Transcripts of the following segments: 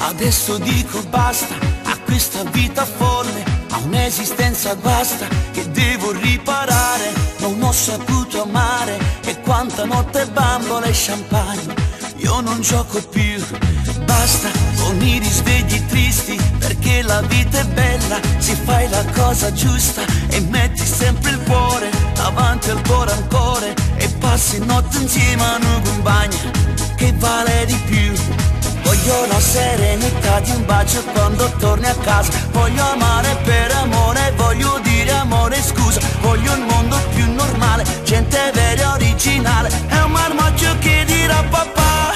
Adesso dico basta a questa vita folle, a un'esistenza guasta che devo riparare. Non ho saputo amare e quanta notte bambole e champagne. Io non gioco più, basta con i risvegli tristi, perché la vita è bella se fai la cosa giusta e metti sempre il cuore davanti al cuore ancora e passi notte insieme a una compagna che vale di più. Voglio la serenità di un bacio quando torni a casa. Voglio amare per amore, voglio dire amore scusa. Voglio un mondo più normale, gente vera e originale. È un marmocchio che dirà papà.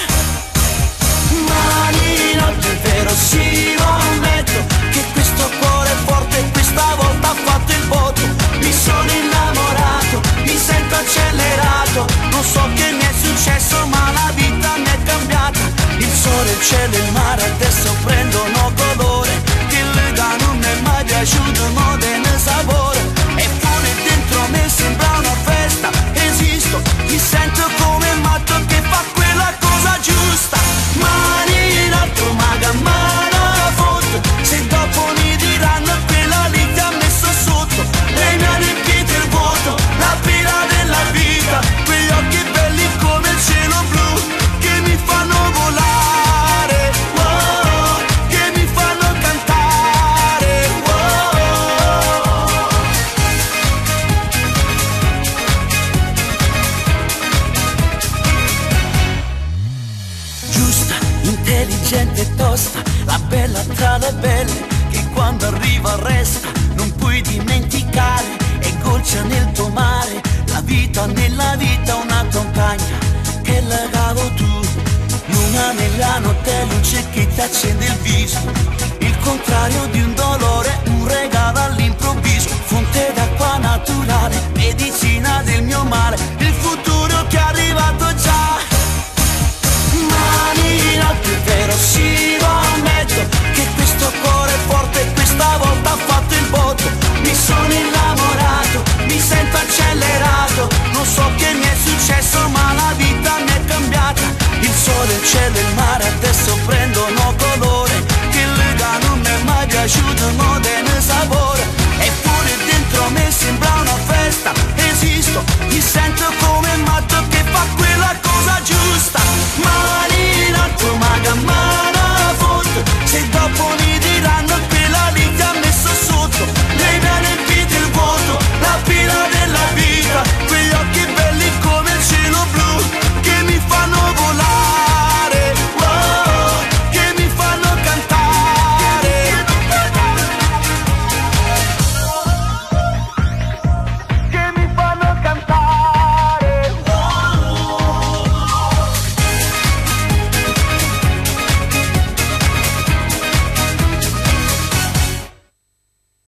Mani in alto, è vero, sì, lo ammetto che questo cuore è forte e questa volta ha fatto il botto. Mi sono innamorato, mi sento accelerato. Non so che mi è successo ma la vita mi è cambiata. Il sole, il cielo e il mare adesso prendono colore, che l'età non mi è mai piaciuto, ma tiene sapore. Eppure dentro me sembra una festa, esisto, mi sento come matto che fa quella cosa giusta. Mani in alto, maga, mano foto, se dopo mi diranno quella lì ti ha messo sotto. Lei mi ha riempito il vuoto, la pila della vita, quegli occhi belli come il cielo blu che mi fanno volare, wow, che mi fanno cantare, wow. Giusta, intelligente e tosta, la bella tra le belle, che quando arriva resta, non puoi dimenticare, è goccia nel tuo mare, la vita nella vita, una compagna che la cavo tu. Luna nella notte, luce che ti accende il viso, il contrario di un